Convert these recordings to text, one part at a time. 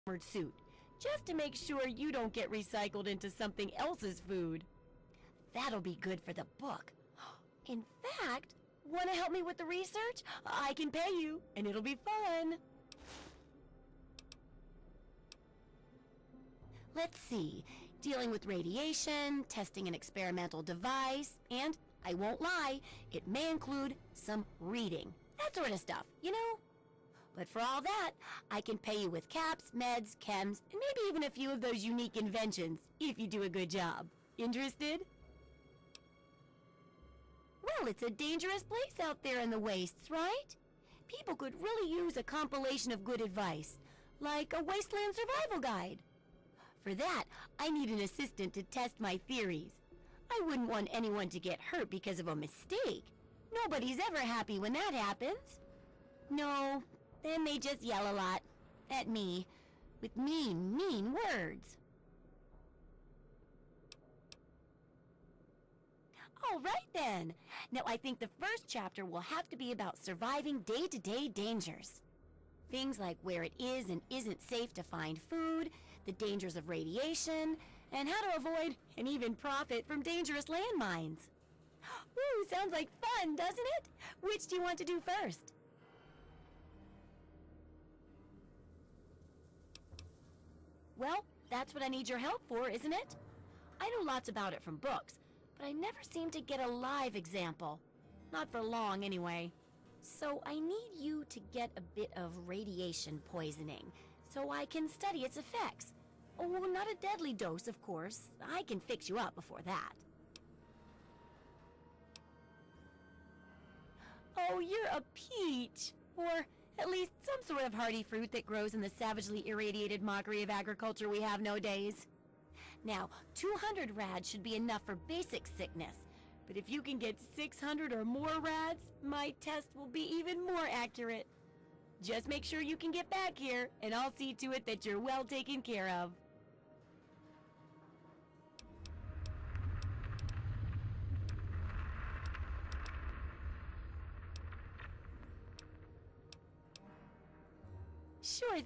armored suit, just to make sure you don't get recycled into something else's food. That'll be good for the book. In fact, want to help me with the research? I can pay you, and it'll be fun. Let's see, dealing with radiation, testing an experimental device, and, I won't lie, it may include some reading. That sort of stuff, you know? But for all that, I can pay you with caps, meds, chems, and maybe even a few of those unique inventions, if you do a good job. Interested? Well, it's a dangerous place out there in the wastes, right? People could really use a compilation of good advice, like a wasteland survival guide. For that, I need an assistant to test my theories. I wouldn't want anyone to get hurt because of a mistake. Nobody's ever happy when that happens. No, then they just yell a lot. At me. With mean words. All right then. Now I think the first chapter will have to be about surviving day-to-day dangers. Things like where it is and isn't safe to find food, the dangers of radiation, and how to avoid and even profit from dangerous landmines. Woo, sounds like fun, doesn't it? Which do you want to do first? Well, that's what I need your help for, isn't it? I know lots about it from books, but I never seem to get a live example. Not for long, anyway. So I need you to get a bit of radiation poisoning, so I can study its effects. Oh, not a deadly dose, of course. I can fix you up before that. Oh, you're a peach! Or at least some sort of hardy fruit that grows in the savagely irradiated mockery of agriculture we have nowadays. Now, 200 rads should be enough for basic sickness, but if you can get 600 or more rads, my test will be even more accurate. Just make sure you can get back here, and I'll see to it that you're well taken care of. Sure.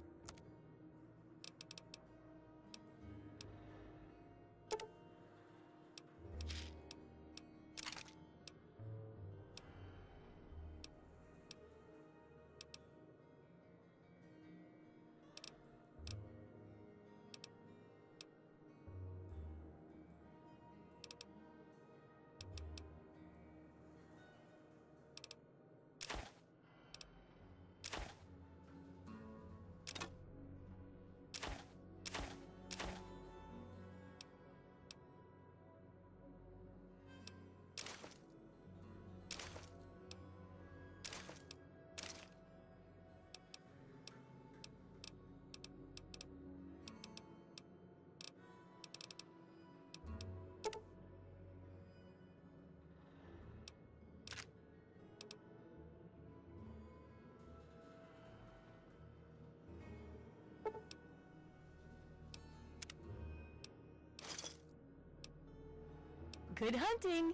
Good hunting!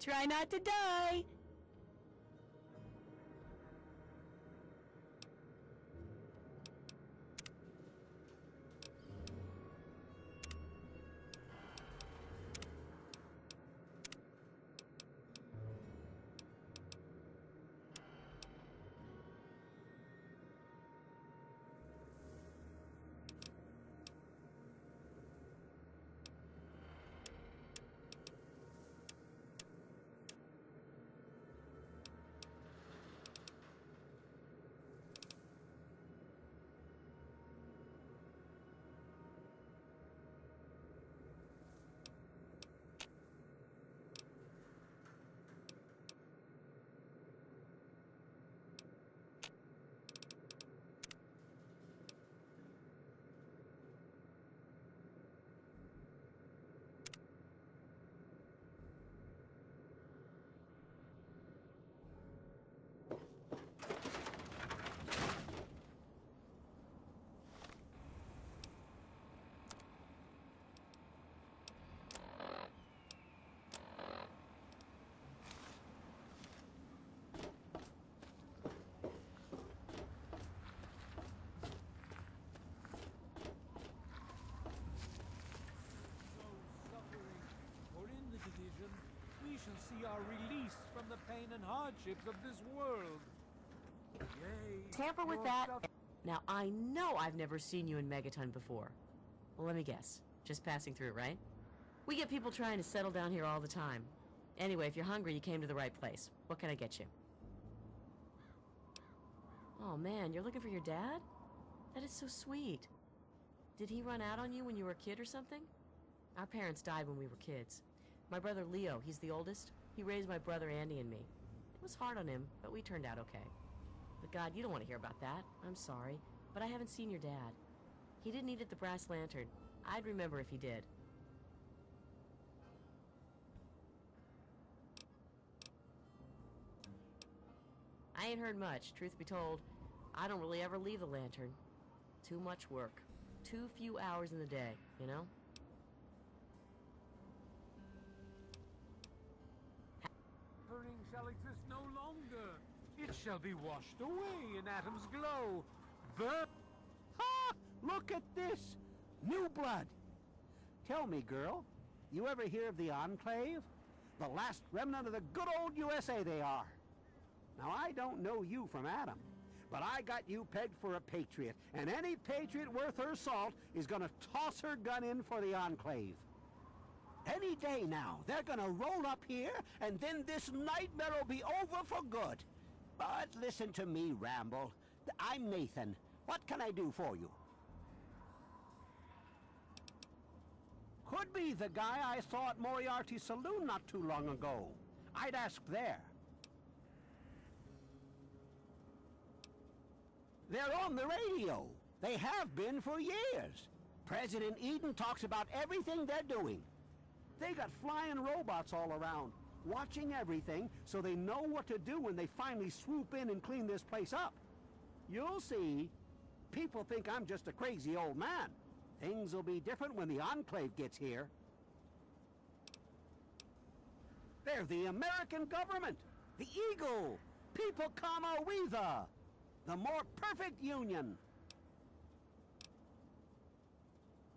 Try not to die! are released from the pain and hardships of this world. Yea, Tamper with your that. stuff- Now, I know I've never seen you in Megaton before. Well, let me guess. Just passing through, right? We get people trying to settle down here all the time. Anyway, if you're hungry, you came to the right place. What can I get you? Oh man, you're looking for your dad? That is so sweet. Did he run out on you when you were a kid or something? Our parents died when we were kids. My brother Leo, he's the oldest. He raised my brother Andy and me. It was hard on him, but we turned out okay. But God, you don't want to hear about that. I'm sorry, but I haven't seen your dad. He didn't eat at the Brass Lantern. I'd remember if he did. I ain't heard much, truth be told. I don't really ever leave the Lantern. Too much work. Too few hours in the day, you know? Suffering shall exist no longer. It shall be washed away in Atom's glow. Burn. Ha! Look at this! New blood! Tell me, girl, you ever hear of the Enclave? The last remnant of the good old USA they are. Now, I don't know you from Adam, but I got you pegged for a patriot, and any patriot worth her salt is gonna toss her gun in for the Enclave. Any day now, they're gonna roll up here, and then this nightmare will be over for good. But listen to me, Ramble. I'm Nathan. What can I do for you? Could be the guy I saw at Moriarty's saloon not too long ago. I'd ask there. They're on the radio. They have been for years. President Eden talks about everything they're doing. They got flying robots all around, watching everything so they know what to do when they finally swoop in and clean this place up. You'll see. People think I'm just a crazy old man. Things will be different when the Enclave gets here. They're the American government, the Eagle, People Kama Weather, the more perfect union.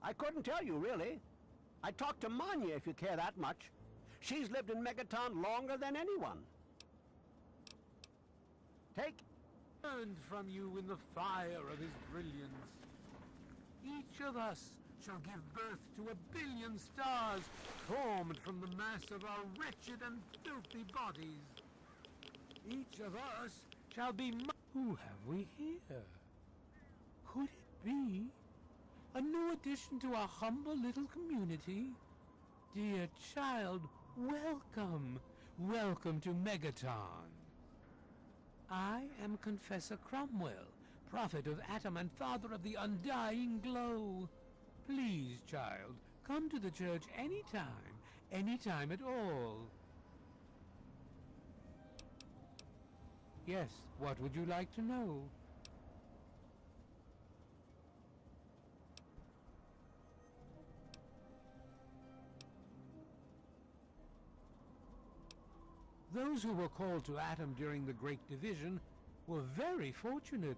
I couldn't tell you, really. I'd talk to Manya if you care that much. She's lived in Megaton longer than anyone. Take... Burned from you in the fire of his brilliance. Each of us shall give birth to 1 billion stars, formed from the mass of our wretched and filthy bodies. Each of us shall be... Who have we here? Could it be a new addition to our humble little community? Dear child, welcome. Welcome to Megaton. I am Confessor Cromwell, prophet of Atom and father of the undying glow. Please, child, come to the church any time at all. Yes, what would you like to know? Those who were called to Atom during the Great Division were very fortunate.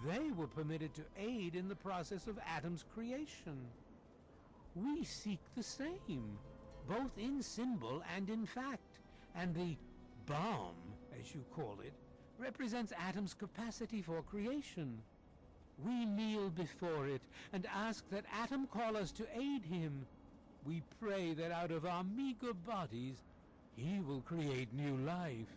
They were permitted to aid in the process of Atom's creation. We seek the same, both in symbol and in fact, and the bomb, as you call it, represents Atom's capacity for creation. We kneel before it and ask that Atom call us to aid him. We pray that out of our meager bodies, he will create new life.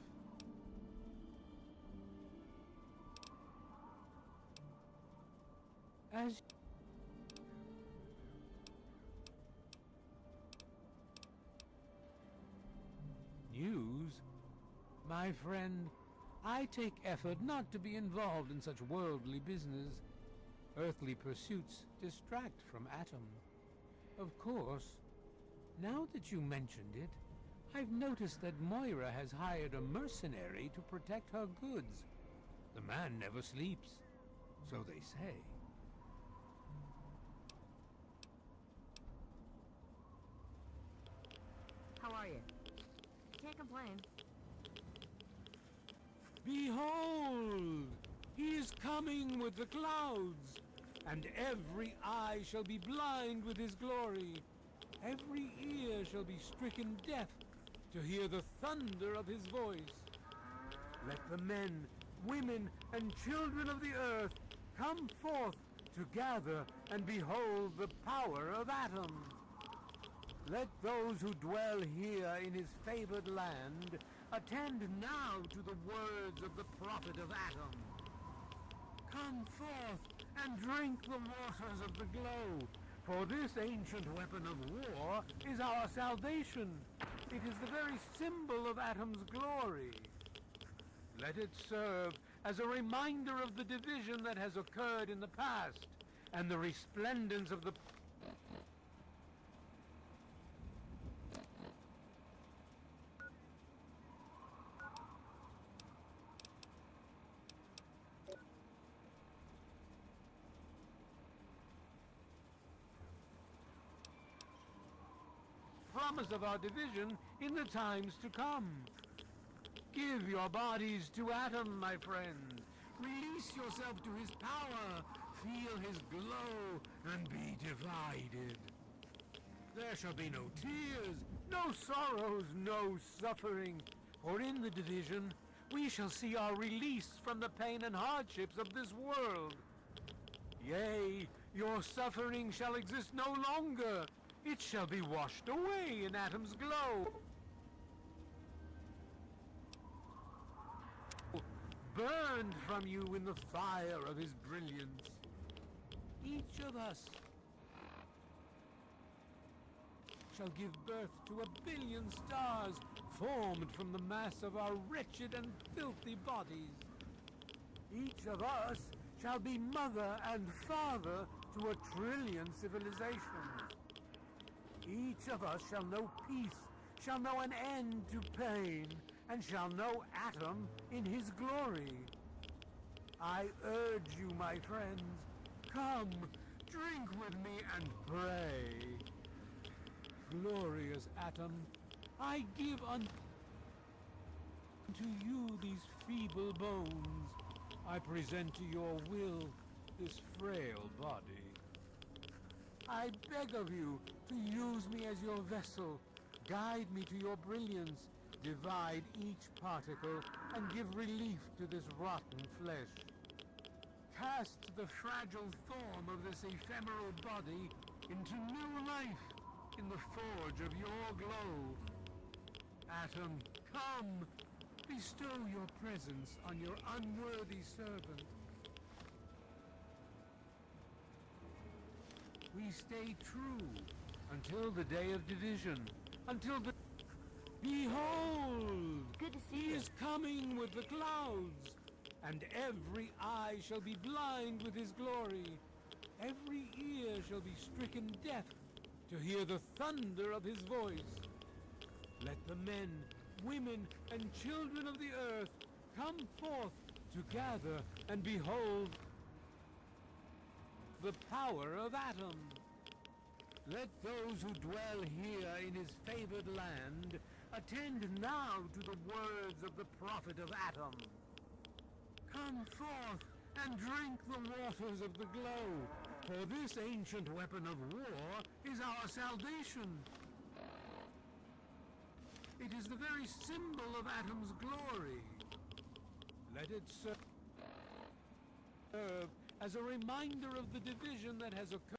As news, my friend, I take effort not to be involved in such worldly business. Earthly pursuits distract from Atom. Of course, now that you mentioned it, I've noticed that Moira has hired a mercenary to protect her goods. The man never sleeps, so they say. How are you? Can't complain. Behold! He is coming with the clouds, and every eye shall be blind with his glory. Every ear shall be stricken deaf, to hear the thunder of his voice. Let the men, women, and children of the earth come forth to gather and behold the power of Atom. Let those who dwell here in his favored land attend now to the words of the prophet of Atom. Come forth and drink the waters of the glow, for this ancient weapon of war is our salvation. It is the very symbol of Atom's glory. Let it serve as a reminder of the division that has occurred in the past, and the resplendence of the promise of our division in the times to come. Give your bodies to Atom, my friend. Release yourself to his power. Feel his glow and be divided. There shall be no tears, no sorrows, no suffering. For in the division, we shall see our release from the pain and hardships of this world. Yea, your suffering shall exist no longer. It shall be washed away in Atom's glow. Burned from you in the fire of his brilliance. Each of us shall give birth to 1 billion stars formed from the mass of our wretched and filthy bodies. Each of us shall be mother and father to 1 trillion civilizations. Each of us shall know peace, shall know an end to pain, and shall know Atom in his glory. I urge you, my friends, come, drink with me and pray. Glorious Atom, I give unto you these feeble bones. I present to your will this frail body. I beg of you to use me as your vessel. Guide me to your brilliance. Divide each particle and give relief to this rotten flesh. Cast the fragile form of this ephemeral body into new life in the forge of your glow. Atom, come, bestow your presence on your unworthy servant. We stay true until the day of division, until the... Behold! Good to see He you. is coming with the clouds, and every eye shall be blind with his glory. Every ear shall be stricken deaf to hear the thunder of his voice. Let the men, women, and children of the earth come forth to gather and behold the power of Atom. Let those who dwell here in his favored land attend now to the words of the prophet of Atom. Come forth and drink the waters of the glow, for this ancient weapon of war is our salvation. It is the very symbol of Atom's glory. Let it serve as a reminder of the division that has occurred.